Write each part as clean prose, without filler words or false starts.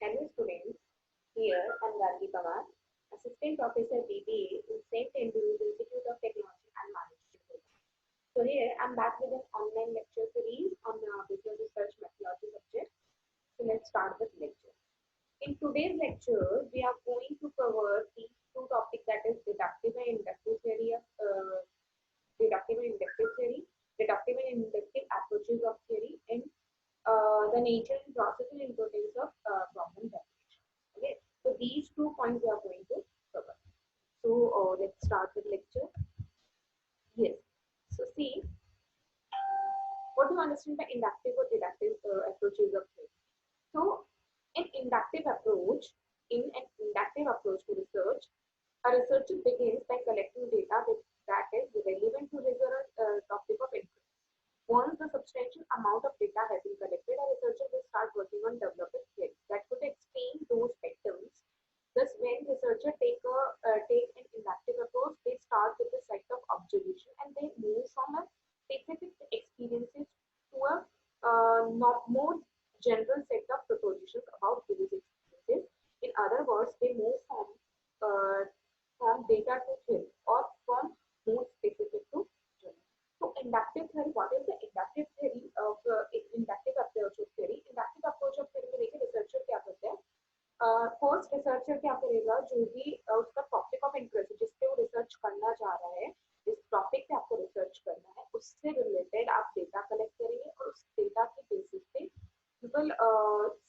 Hello students, here I'm Gargi Pawar, Assistant Professor BBA in St. Andrews Institute of Technology and Management. So here I'm back with an online lecture series on business research methodology subject. So let's start the lecture. In today's lecture, we are going to cover these two topics, that is deductive and inductive theory of deductive and inductive approaches of theory, and the nature and process and importance of problem definition. Okay, so these 2 points we are going to cover. So let's start the lecture. Yes. So see, what do you understand by inductive or deductive approaches of theory? So, in an inductive approach to research, a researcher begins by collecting data that is relevant to his or her topic of interest. Once the substantial amount of data has been collected, a researcher will start working on developing theories that could explain those items. Thus, when researchers take an inductive approach, they start with the set of observation and they move from a specific experiences to a more general set of propositions about those experiences. In other words, they move from data to theory, or from more specific to general. So inductive theory, what is the inductive theory of inductive approach of theory? Inductive approach of theory में देखिए researcher क्या करते हैं? First researcher क्या करेगा, जो भी उसका टॉपिक ऑफ इंटरेस्ट जिस पे वो रिसर्च करना चाह रहा है, जिस टॉपिक पे आपको रिसर्च करना है, उससे रिलेटेड आप डेटा कलेक्ट करेंगे और उस डेटा के बेसिस पे you will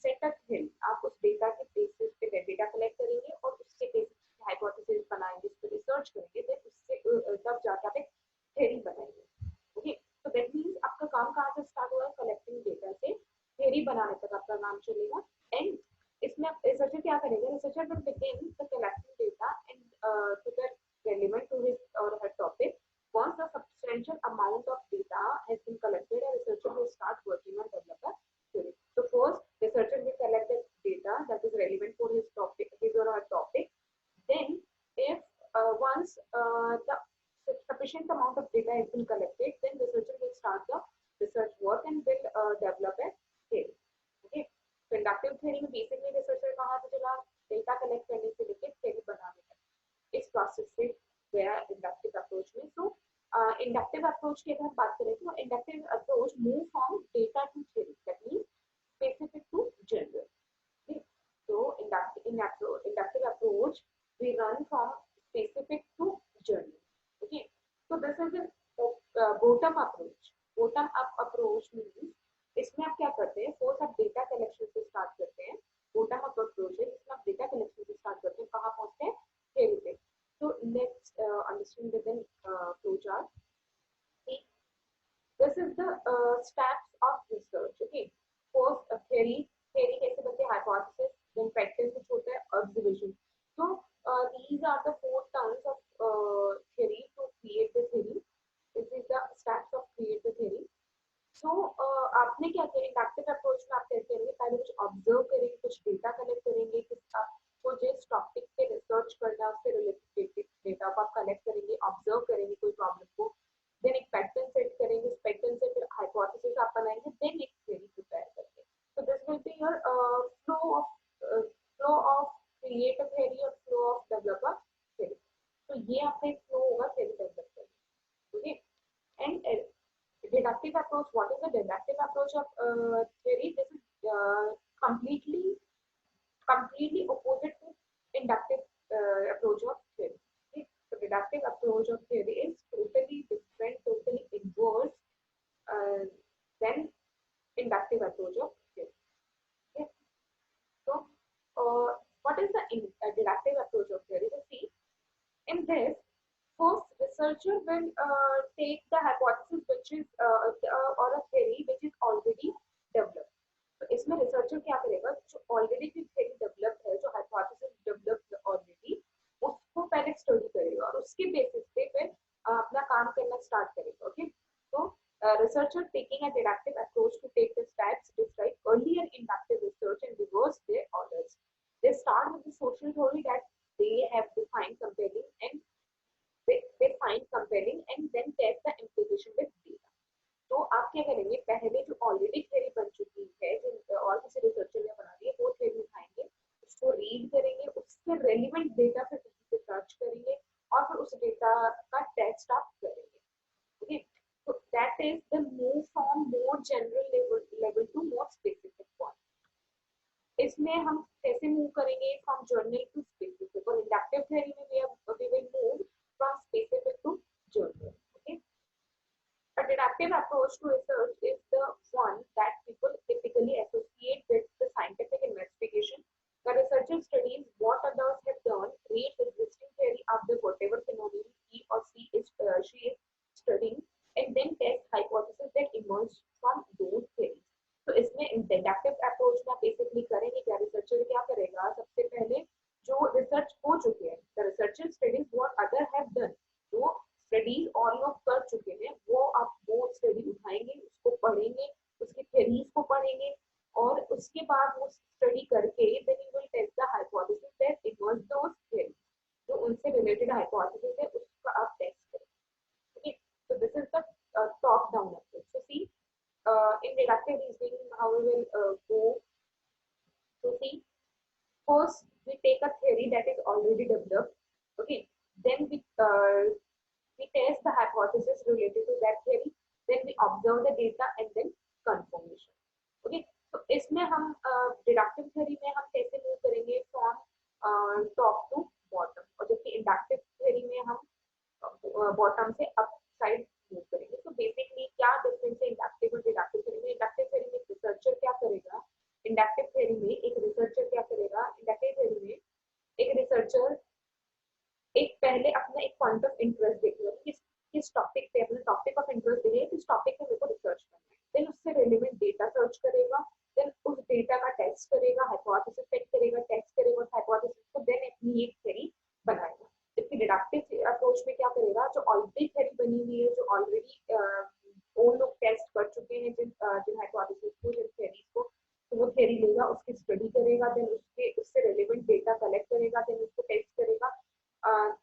set a theory. आप उस डेटा के बेसिस पे डेटा कलेक्ट करेंगे और उसके बेसिस पे हाइपोथेसिस बनाएंगे, उस पर रिसर्च करेंगे, देन उससे तब जाके आप एक थ्योरी बनाएंगे. ओके, तो दैट मींस आपका काम कहाँ से स्टार्ट हुआ है? कलेक्टिंग डेटा से थ्योरी बनाने तक आपका काम चलेगा. एंड इसमें रिसर्चर क्या करेगा? Researcher will begin the collecting data and to the relevant to his or her topic. Once a substantial amount of data has been collected, a researcher will start working on develop a theory. So first, researcher will collect the data that is relevant for his topic, his or her topic. Then, if once the sufficient amount of data has been collected, then researcher will start the research work and will develop a theory. Okay. So inductive theory में basically researcher कहाँ से चला? Data collect करने से लेके theory बनाने तक इस प्रोसेस से गया इंडक्टिव अप्रोच में. सो इंडक्टिव अप्रोच की अगर हम बात करें तो inductive approach move from data to theory, that means specific to general. So inductive approach we run from specific to general. Okay, so this is a bottom approach. Bottom up approach means इसमें आप क्या करते हैं? First आप data collection से start करते हैं. Bottom up approach है जिसमें आप डेटा कलेक्शन से स्टार्ट करते हैं, कहाँ पहुंचते हैं? थ्योरी पे. So let's understand within flow chart. See, this is the steps of research. Okay, first theory कैसे बनते हैं? Hypothesis, then practice कुछ होता है, observation. So these are the 4 terms of theory to create the theory. This is the steps of create the theory. So आपने क्या किया? Inductive approach में आप क्या करेंगे? पहले कुछ ऑब्जर्व करेंगे, कुछ डेटा कलेक्ट करेंगे, आपको जिस टॉपिक पे रिसर्च करना है उससे रिलेटेड डेटा को आप कलेक्ट करेंगे, ऑब्जर्व करेंगे कोई प्रॉब्लम को, देन एक पैटर्न सेट करेंगे, उस पैटर्न से फिर हाइपोथेसिस आप बनाएंगे, देन एक थ्योरी प्रिपेयर करेंगे. So this will be your flow of create a theory और flow of develop a theory. तो ये आपका एक फ्लो होगा थ्योरी डेवलप करने. Okay, and deductive approach, what is the deductive approach of theory? This is completely opposite to inductive approach of theory. Okay? So deductive approach of theory is totally different, totally inverse than inductive approach of theory. Okay? So what is the deductive approach of theory? So see, in this, first researcher will take the hypothesis which is or a theory which is already developed. तो इसमें researcher क्या करेगा? जो already की theory developed है, जो hypothesis developed already, उसको पहले study करेगा और उसके basis पे फिर अपना काम करना start करेगा. Okay, so researcher taking a deductive approach to take the steps described earlier in inductive research and reverse their orders. They start with the social theory that they have defined compelling and they find compelling and then test the implication with data. तो आप क्या करेंगे? पहले जो already theory बन चुकी है, और किसी रिसर्चर ने बना दी है, वो थ्योरी उठाएंगे, उससे रेलिवेंट डेटा फिर से सर्च करेंगे और फिर उस डेटा का टेस्ट आप करेंगे। Okay, so that is the move from more general level to more specific one. इसमें हम कैसे मूव करेंगे फ्रॉम जर्नल टू स्पेसिफिक, और इंडक्टिव थ्योरी में we will move from specific to journal. Okay, a deductive approach to research is the one that people typically associate with the scientific investigation. The researcher studies what others have done, reads existing theory of the whatever phenomenon he or she is studying, and then test hypotheses that emerge from those theories. तो इसमें deductive approach में basically करेंगे क्या, researcher क्या करेगा, सबसे पहले जो रिसर्च हो चुके हैं, the researcher studies what other have done, जो स्टडीज और लोग कर चुके हैं वो आप वो स्टडी उठाएंगे, उसको पढ़ेंगे, उसकी थ्योरीज को पढ़ेंगे, और उसके बाद वो स्टडी करके then you will test the hypothesis that emerge those theories, जो उनसे रिलेटेड हाइपोथेसिस है उसका आप टेस्ट करेंगे। Okay, so this is the top down approach. So see in deductive reasoning how we will go to see, first we take a theory that is already developed. Okay, then we test the hypothesis related to that theory, then we observe the data and then confirmation. Okay, तो इसमें हम deductive theory में हम कैसे move करेंगे from top to bottom, और जबकि inductive theory में हम bottom से up side मूव करेंगे। तो बेसिकली क्या डिफरेंस है इंडक्टिव और डिडक्टिव थ्योरी में? इंडक्टिव थ्योरी में रिसर्चर क्या करेगा, इंडक्टिव थ्योरी में एक रिसर्चर क्या करेगा, इंडक्टिव थ्योरी में एक रिसर्चर एक पहले अपना एक पॉइंट ऑफ इंटरेस्ट देखेगा, किस टॉपिक पे अपना टॉपिक ऑफ इंटरेस्ट देखेगा, किस टॉपिक पे मेरे को रिसर्च करना है, देन उससे रिलेवेंट डेटा सर्च करेगा, देन उस डेटा का टेस्ट करेगा, हाइपोथेसिस सेट करेगा, टेस्ट करेगा उस हाइपोथेसिस को, देन अपनी एक थ्योरी बनाएगा। जबकि डिडक्टिव अप्रोच में क्या करेगा, जो ऑलरेडी थ्योरी बनी हुई है, जो ऑलरेडी वो लोग टेस्ट कर चुके हैं जिन हाइपोथेसिस को, जिन थ्योरीज को, तो वो थ्योरी लेगा, उसकी स्टडी करेगा, देन उससे रिलेवेंट डेटा कलेक्ट करेगा, देन उसको टेस्ट करेगा,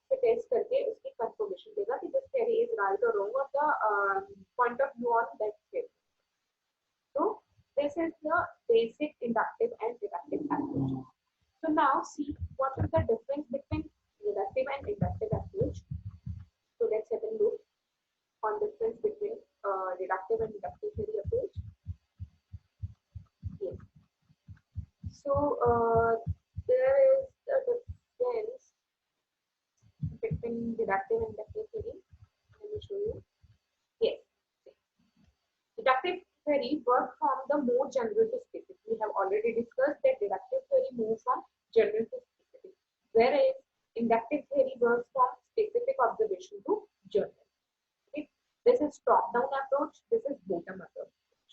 फिर टेस्ट करके उसकी कंफर्मेशन देगा कि दिस थ्योरी इज राइट और रॉन्ग, और the point of view on that theory. So this is the basic inductive and deductive approach. So now see what is the difference between deductive and inductive approach. So let's have a look on difference between deductive and inductive theory approach. Yes. So there is a difference between deductive and inductive theory. Let me show you. Yes. Deductive theory works from the more general to specific. We have already discussed that deductive theory moves from general to specific, whereas inductive theory works from specific observation to general. Okay? This is top-down approach. This is bottom-up approach.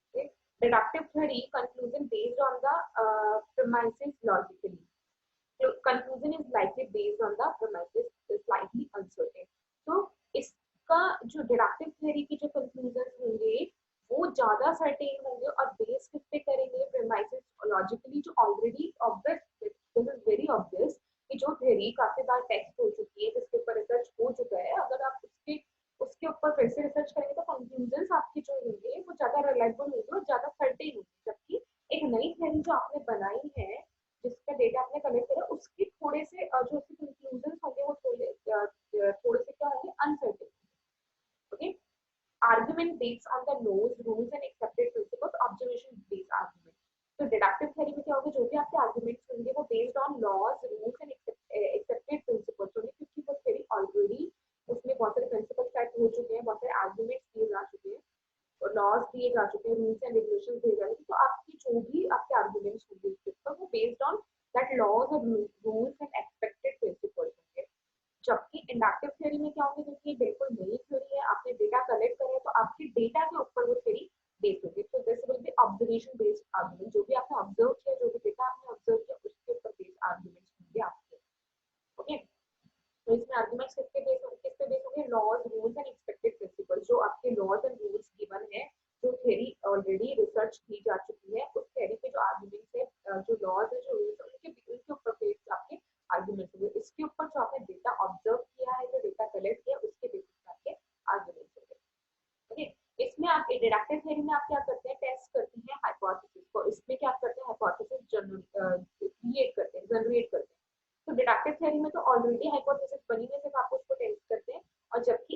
Okay? Deductive theory conclusion based on the premises logically. So conclusion is likely based on the premises is slightly uncertain. So इसका जो deductive theory की जो conclusion होंगे वो ज्यादा certain होंगे, और base किस पे करेंगे, प्रेमाइसेस लॉजिकली जो already obvious, this is very obvious कि जो थ्योरी काफी बार टेस्ट हो चुकी है, जिसके ऊपर रिसर्च हो चुका है, अगर आप उसके ऊपर फिर से रिसर्च करेंगे तो कंक्लूजन्स आपके जो होंगे वो ज्यादा रिलायबल होंगे और ज्यादा सर्टेन होंगे, जबकि एक नई थ्योरी जो आपने बनाई है, जिसका डेटा आपने कलेक्ट करा, उसके थोड़े से जो उसके कंक्लूजन्स होंगे वो थोड़े से क्या होंगे, uncertain. Okay, argument based on the laws, rules and accepted principles, observation based argument. तो deductive theory में क्या होगा, जो भी आपके arguments होंगे वो based on laws, rules and accepted principles होंगे, क्योंकि वो theory already उसमें बहुत सारे principles set हो चुके हैं, बहुत सारे arguments दिए जा चुके हैं, और laws दिए जा चुके हैं, rules and regulations दिए जा चुके हैं, तो आपकी जो भी आपके arguments होंगे उसके ऊपर वो based on that laws and rules and expected principles होंगे। जबकि इंडक्टिव थ्योरी में क्या होगा, क्योंकि बिल्कुल नई थ्योरी है, आपने डेटा कलेक्ट करा है, तो आपके डेटा के ऊपर वो थ्योरी बेस्ड होगी। तो this will B observation based argument, जो भी आपने ऑब्जर्व किया, जो भी डेटा आपने ऑब्जर्व किया, उसके ऊपर बेस्ड आर्गुमेंट्स होंगे आपके। ओके, तो इसमें आर्गुमेंट्स किस पे बेस्ड होंगे, laws, rules and expected principles, जो आपके लॉज एंड रूल्स गिवन है, जो थ्योरी ऑलरेडी रिसर्च की जा चुकी है, उस थ्योरी पे जो आर्गुमेंट्स है, जो लॉज है, जो रूल्स है, उनके ऊपर बेस्ड आपके आर्गुमेंट्स होंगे। इसके ऊपर जो आपने डेटा ऑब्जर्व किया है, जो डेटा कलेक्ट किया, उसके बेसिस पे आपके आर्गुमेंट्स होंगे। ओके, इसमें आप डिडक्टिव थ्योरी में आप क्या करते हैं, टेस्ट करते हैं हाइपोथेसिस को, इसमें क्या करते हैं, हाइपोथेसिस क्रिएट करते हैं, जनरेट करते हैं। तो डिडक्टिव थ्योरी में तो ऑलरेडी हाइपोथेसिस बनी है, सिर्फ आप उसको टेस्ट करते हैं, और जबकि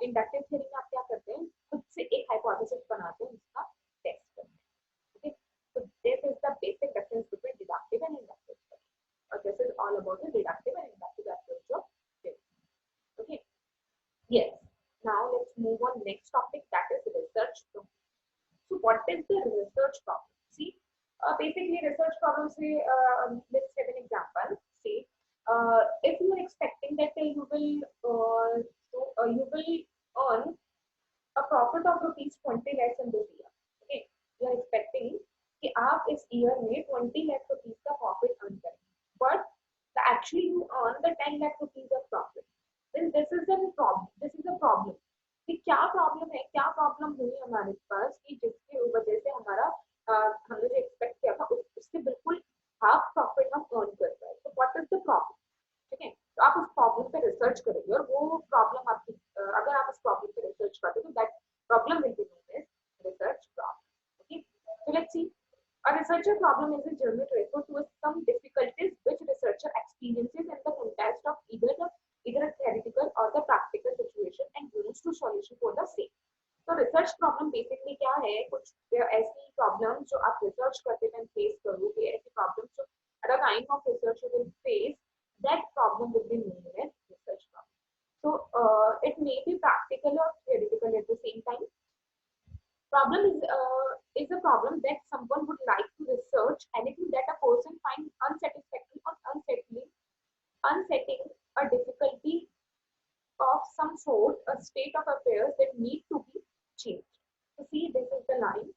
इंडक्टिव थ्योरी में आप क्या करते हैं, खुद से एक हाइपोथेसिस बनाते हैं, उसका टेस्ट करते हैं. Okay, so this is the basic difference between deductive and inductive theory. This is all about the deductive and inductive approach of theory. Okay, yes. Now let's move on next topic, that is research problem. So what is the research problem? See, basically research problem say, let's have an example. Say, if you are expecting that you will earn a profit of rupees 20 lakhs in this year. Okay, you are expecting कि आप इस year में 20 lakh rupees का profit earn करेंगे, but actually you earn the 10 lakh rupees of profit. Then this is a problem. This is a problem. कि क्या problem है, क्या प्रॉब्लम हुई हमारे पास कि जिसकी वजह से हमारा हमने जो एक्सपेक्ट किया था उससे बिल्कुल हाफ प्रॉफिट हम अर्न कर रहे हैं. तो व्हाट इज द प्रॉब्लम? ठीक है, तो आप उस प्रॉब्लम पे रिसर्च करेंगे, और वो प्रॉब्लम आपकी अगर आप उस प्रॉब्लम पे रिसर्च करते हो तो that problem will be known as research problem. Okay, so let's see. A researcher problem is a journal refer to some difficulties which researcher experiences in the context of either a theoretical or the practical situation and moves to solution for the same. तो research problem basically क्या है, कुछ ऐसी problem जो आप research करते time face करोगे, ऐसी प्रॉब्लम जो at a time of research you will face, that problem will be known as research problem. So it may be practical or theoretical at the same time. Problem is a problem that someone would like to research anything that a person finds unsatisfactory or unsettling, a difficulty of some sort, a state of affairs that need to be changed. So see, this is the line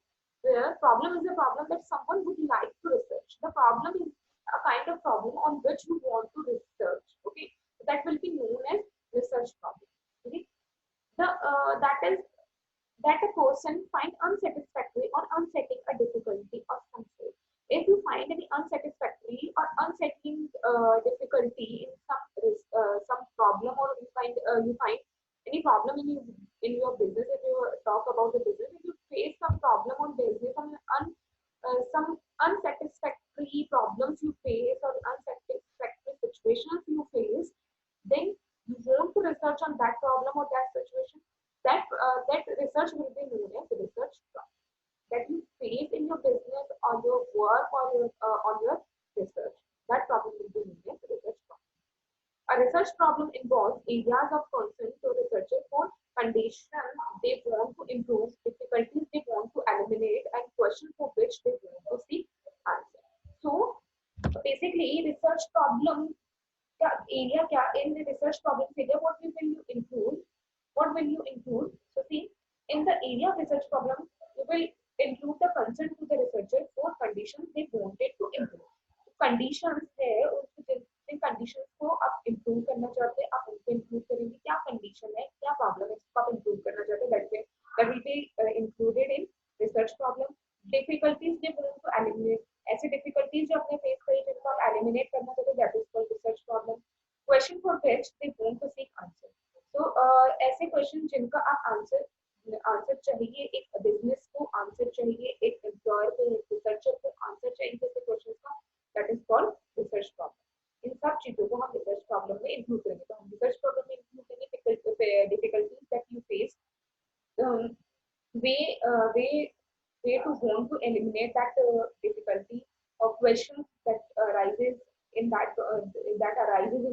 where problem is a problem that someone would like to research. The problem is a kind of problem on which you want to research. Okay, so that will be known as research problem. Okay, that is that a person find unsatisfactory or unsettling a difficulty of some sort. If you find any unsatisfactory or unsettling difficulty in some problem, or you find any problem in your business, if you talk about the business, if you face some problem on business, some unsatisfactory problems you face or unsatisfactory situations you face, then you want to research on that problem or that situation. That research will be known as research problem that you face in your business or your work or on your research. That problem will be known as research problem. A research problem involves areas of concern to researchers for conditions they want to improve, difficulties they want to eliminate, and questions for which they want to seek answer. So basically, research problem area in the research problem area, what will you include? What will you include? So see, in the area of research problem, you will include the concern to the researcher for conditions they wanted to improve. Conditions है, जिन conditions को आप improve करना चाहते हैं, आप उनको include करेंगे. क्या condition है, क्या problem है, जिसको आप improve करना चाहते हैं, that will be included in research problem. Difficulties they want to eliminate, ऐसी difficulties जो आपने face करी जिनको आप eliminate करना चाहते हैं, that is called research problem. Question for which they want to seek answer. तो ऐसे क्वेश्चन जिनका आप आंसर चाहिए, एक बिजनेस को आंसर चाहिए, एक एम्प्लॉयर को, एक रिसर्चर को आंसर चाहिए जैसे क्वेश्चन का, that is called research problem. इन सब चीजों को हम रिसर्च प्रॉब्लम में इंक्लूड करेंगे. तो हम रिसर्च प्रॉब्लम में इंक्लूड करेंगे difficulties that you face, way to want to eliminate that difficulty, or questions that arises in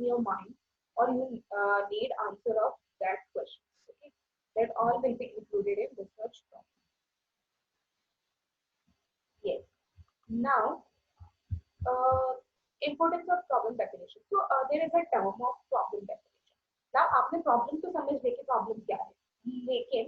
your mind, or you need answer of that question. Okay, that all will be included in research problem. Yes. Now, importance of problem definition. So there is a term of problem definition. Now आपने problem तो समझ लिया कि problem क्या है, लेकिन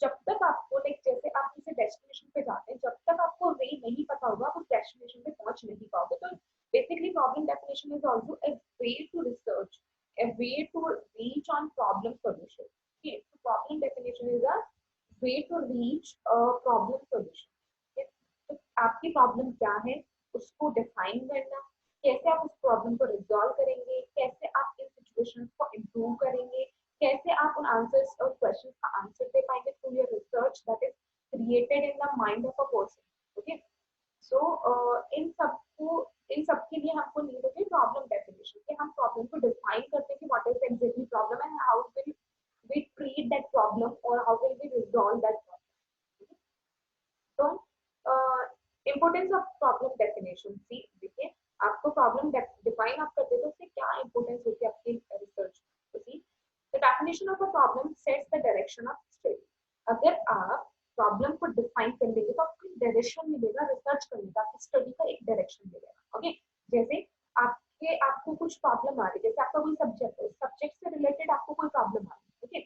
जब तक आपको जैसे आप किसी डेस्टिनेशन पे जाते हैं, जब तक आपको वे नहीं पता होगा आप उस डेस्टिनेशन पे पहुंच नहीं पाओगे. तो basically problem definition is also a way to research, a way to reach on problem solution. Okay, so problem definition is a way to reach a problem solution. Okay, तो आपकी प्रॉब्लम क्या है उसको डिफाइन करना, कैसे आप उस problem को रिजॉल्व करेंगे, कैसे आप इन सिचुएशंस को इम्प्रूव करेंगे, कैसे आप उन आंसर्स और क्वेश्चंस का आंसर दे पाएंगे through your research that is created in the mind of a person. Okay, so इन सबको इन सब के लिए हमको नीड होती है प्रॉब्लम डेफिनेशन, कि हम प्रॉब्लम को डिफाइन करते हैं कि what is exactly problem and how will we treat that problem और how will we resolve that problem. तो importance of problem definition, see देखिए आपको प्रॉब्लम डिफाइन आप करते तो उससे क्या इम्पोर्टेंस होती है आपकी रिसर्च। तो see the definition of a problem sets the direction of study. अगर आप प्रॉब्लम को डिफाइन कर लेंगे तो आपको डायरेक्शन मिलेगा रिसर्च करने का, आपकी स्टडी का एक डायरेक्शन मिलेगा। ओके, जैसे आपको कुछ प्रॉब्लम आ रही है, जैसे आपका कोई सब्जेक्ट है, सब्जेक्ट से रिलेटेड आपको कोई प्रॉब्लम आ रही है, ओके,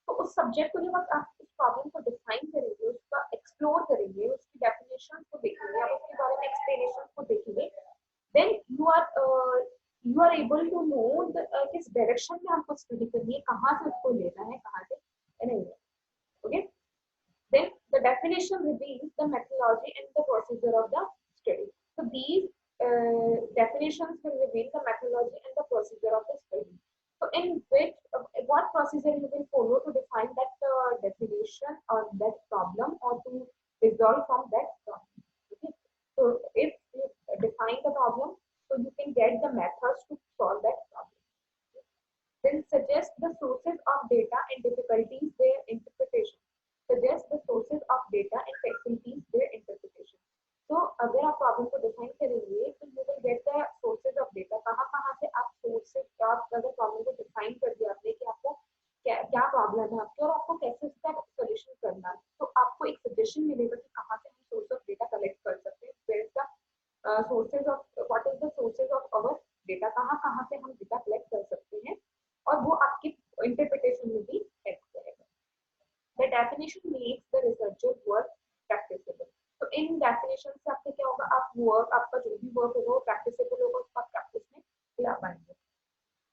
तो उस सब्जेक्ट को जब आप उस प्रॉब्लम को डिफाइन करेंगे, उसका एक्सप्लोर करेंगे, उसकी डेफिनेशन को देखेंगे, आप उसके बारे में एक्सप्लेनेशन को देखेंगे, then you are able to know किस डायरेक्शन में हमको स्टडी करनी है, कहाँ से उसको लेना है, कहाँ से नहीं। Okay, then the definition reveals the methodology and the procedure of the study. So these definitions will reveal the methodology and the procedure of the study. So in which what procedure you will follow to define that definition or that problem or to resolve from that problem. Okay? So if you define the problem, so you can get the methods to solve that problem. Then suggest the sources of data and difficulties their interpretation. Suggest the sources of data and facilities their interpretation. तो अगर आप problem को define करेंगे तो you will get the sources of data, कहाँ कहाँ से आप सोर्सेज, आप अगर प्रॉब्लम को डिफाइन कर दिया आपने कि आपको क्या प्रॉब्लम है आपकी और आपको कैसे उसका सोल्यूशन करना है, तो आपको एक सजेशन मिलेगा कि कहाँ से हम सोर्स ऑफ डेटा कलेक्ट कर सकते हैं, where is the sources of, what is the sources of our data, कहाँ कहाँ से हम डेटा कलेक्ट कर सकते हैं, और वो आपकी इंटरप्रिटेशन में भी हेल्प करेगा। The definition makes the researcher work practicable. तो इन डेफिनेशन से आपसे क्या होगा, आप वर्क, आपका जो भी वर्क होगा वो प्रैक्टिसेबल होगा, उसको आप प्रैक्टिस में ला पाएंगे।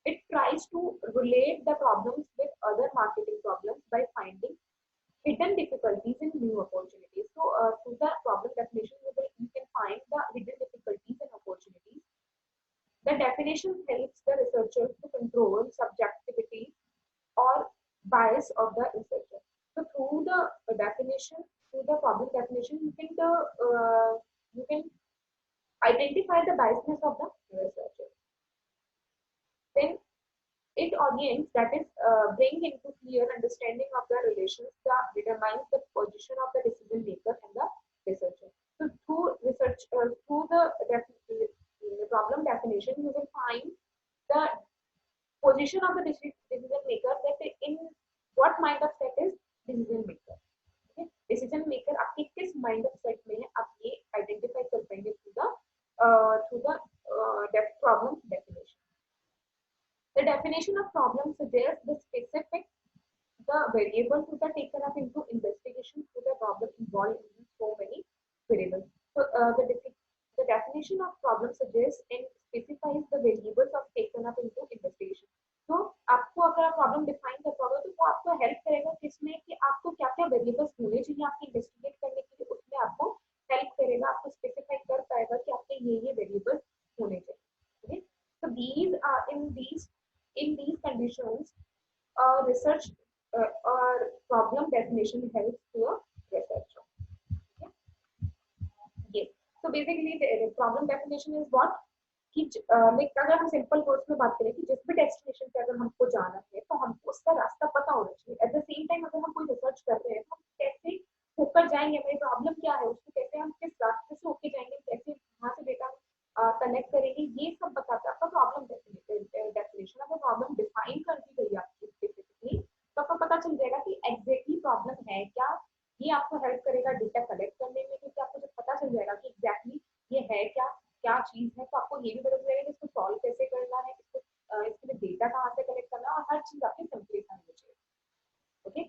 It tries to relate the problems with other marketing problems by finding hidden difficulties in new opportunities. So through the problem definition, you can find the hidden difficulties and opportunities. The definition helps the researchers to control subjectivity or bias of the researcher. So through the definition, through the problem definition, you can identify the biasness of the researcher. Then it orients, that is, bring into clear understanding of the relations that determines the position of the decision maker and the researcher. So through research, through the problem definition, you will find the position of the decision maker, that in what mind of set is decision maker. Okay? Decision maker आपके किस mind of set में है, आप ये identify कर पाएंगे through the problem definition. The definition of problem suggests the specific, the variable to the taken up into investigation to the problem involved in so many variables. So the definition of problem suggests and specifies the variables of taken up into investigation. तो आपको अगर आप problem define कर पाओगे तो वो आपको help करेगा किसमें, कि आपको क्या क्या वेरिएबल्स होने चाहिए आपके इन्वेस्टिगेट करने के लिए, उसमें आपको हेल्प करेगा, आपको स्पेसिफाई कर पाएगा कि आपके ये वेरिएबल्स होने चाहिए। So these are in these conditions research or problem definition helps to a researcher. Okay? Yes. So basically the problem definition is what, कि अगर हम सिंपल वर्ड्स में बात करें कि जिस भी डेस्टिनेशन पे अगर हमको जाना है तो हमको उसका रास्ता पता होना चाहिए। एट द सेम टाइम अगर हम कोई रिसर्च कर रहे हैं तो हम कैसे होकर जाएंगे, हमारी प्रॉब्लम क्या है, उसको कैसे हम किस रास्ते से होके जाएंगे, कैसे वहाँ से डेटा कनेक्ट करेंगे, ये सब बताता है आपका प्रॉब्लम डेफिनेशन। अगर प्रॉब्लम डिफाइन कर दी गई आपकी स्पेसिफिकली तो आपको पता चल जाएगा कि एग्जैक्टली प्रॉब्लम है क्या, ये आपको हेल्प करेगा डेटा कलेक्ट करने में, क्योंकि आपको जब पता चल जाएगा कि एग्जैक्टली ये है क्या चीज है, तो आपको ये भी पता चलेगा कि इसको सॉल्व कैसे करना है, इसके लिए डेटा कहाँ से कलेक्ट करना है, और हर चीज आपकी सिंपलीफाई हो जाएगी। Okay,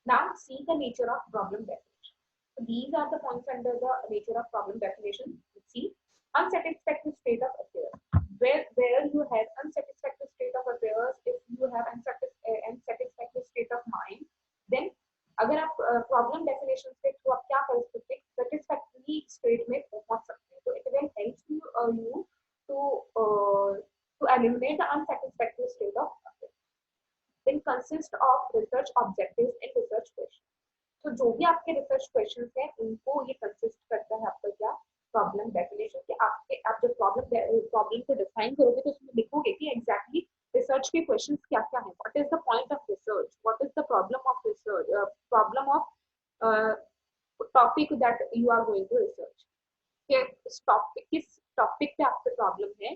now see the nature of problem definition. So these are the points under the nature of problem definition. See, unsatisfactory state of affairs. Where you have unsatisfactory state of affairs, if you have unsatisfactory state of mind, then अगर आप problem definition के through आप क्या कर सकते हैं, satisfactory state में पहुंच सकते हैं, तो it will help you to eliminate the unsatisfactory state of affairs. Then consist of research objectives and research questions. तो जो भी आपके रिसर्च क्वेश्चंस हैं उनको ये कंसिस्ट करता है आपका क्या, प्रॉब्लम डेफिनेशन। क्वेश्चन कि आप जब प्रॉब्लम को डिफाइन करोगे तो उसमें लिखोगे कि एग्जैक्टली रिसर्च के क्वेश्चन क्या क्या है, what is the point of research, what is the problem of research, problem of topic that you are going to research, किस टॉपिक पे आपकी प्रॉब्लम है,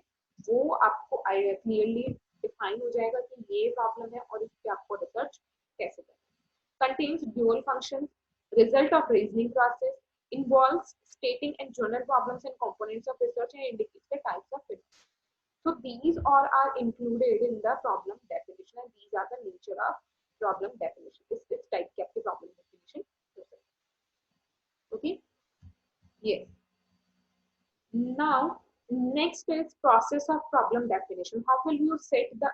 वो आपको क्लियरली डिफाइन हो जाएगा कि ये प्रॉब्लम है और इस पे आपको रिसर्च कैसे करना है। Contains dual function, result of reasoning process, involves stating and journal problems and components of research and indicates the types of it. So these all are included in the problem definition and these are the nature of problem definition. This type के आपके problem definition हो सकते हैं. Okay? Yes. Now next is process of problem definition. How will you set the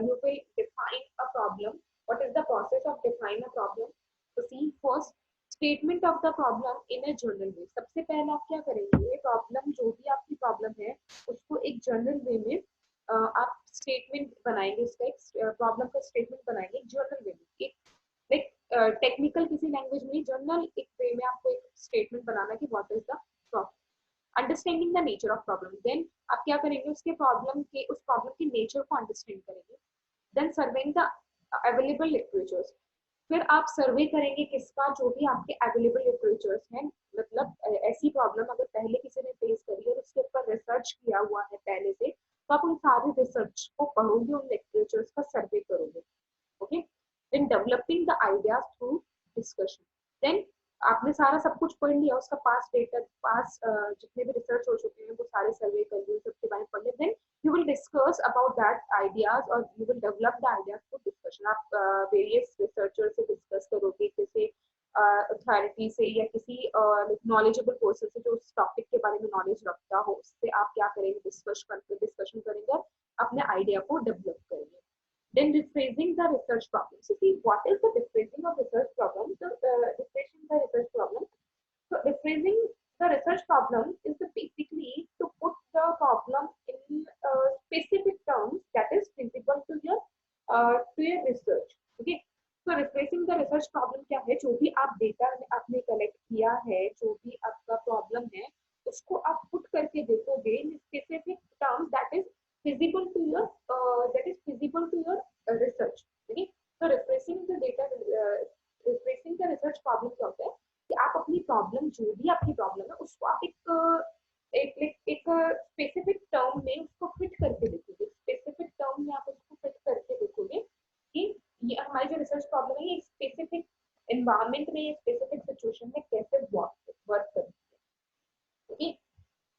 you will define a problem? What is the process of define a problem? So see, first statement of the problem in a general way. सबसे पहले आप क्या करेंगे, problem जो भी आपकी problem है उसको एक जर्नल वे में आप स्टेटमेंट बनाएंगे, उसका एक प्रॉब्लम का स्टेटमेंट बनाएंगे जर्नल वे में, एक लाइक टेक्निकल किसी लैंग्वेज में जर्नल एक वे में आपको एक स्टेटमेंट बनाना कि what is the problem. Understanding the nature of problem, then आप क्या करेंगे, उसके प्रॉब्लम के उस प्रॉब्लम के नेचर को अंडरस्टैंड करेंगे. Then surveying the available literatures, फिर आप सर्वे करेंगे किसका, जो भी आपके अवेलेबल लिटरेचर्स हैं, मतलब ऐसी प्रॉब्लम अगर पहले किसी ने फेस करी और उसके ऊपर रिसर्च किया हुआ है पहले से, तो आप उन सारे रिसर्च को पढ़ोगे, उन लिटरेचर्स का सर्वे करोगे. Okay, then developing the ideas through discussion. Then आपने सारा सब कुछ पढ़ लिया, उसका पास डेटा, पास जितने भी रिसर्च हो चुके हैं वो सारे सर्वे कर लिए, सबके बारे में पढ़ लिया. Then you will discuss about that ideas or you will develop the ideas for discussion. आप various researchers से discuss करोगे, किसी अथॉरिटी से या किसी knowledgeable person से जो उस टॉपिक के बारे में नॉलेज रखता हो, उससे आप क्या करेंगे, डिस्कशन करेंगे, अपने आइडिया को डेवलप करेंगे. Then rephrasing the research problem. So see, what is the rephrasing of research problem? So rephrasing the research problem. So rephrasing the research problem is basically to put the problem in specific terms that is feasible to your research. Okay. So rephrasing the research problem क्या है, जो भी आप data आपने collect किया है, जो भी आपका प्रॉब्लम है, उसको आप पुट करके देखोगे in specific terms that is feasible to your research. Okay. So rephrasing the research problem क्या होता है कि आप अपनी प्रॉब्लम, जो भी आपकी प्रॉब्लम है, उसको आप एक स्पेसिफिक टर्म में उसको फिट करके देखोगे, स्पेसिफिक टर्म में आप उसको फिट करके देखोगे कि ये हमारी जो रिसर्च प्रॉब्लम है, ये स्पेसिफिक एनवायरनमेंट में, स्पेसिफिक सिचुएशन में कैसे वर्क करती है. Okay,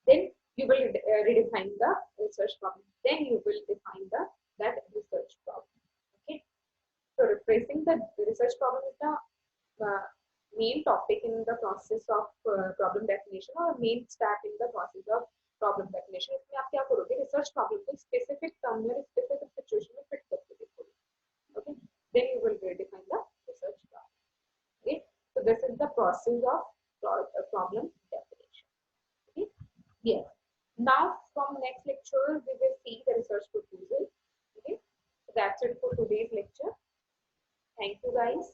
then you will redefine the research problem. Then you will define that research problem. Okay. So rephrasing the research problem is the main topic in the process of problem definition or main step in the process of problem definition. इसमें आप क्या करोगे, research problem को specific term में, specific situation में fit करके देखोगे. Okay. Then you will redefine the research problem. Okay. So this is the process of problem definition. Okay. Yes. Now from next lecture we will see the research proposal. Okay, so that's it for today's lecture. Thank you guys.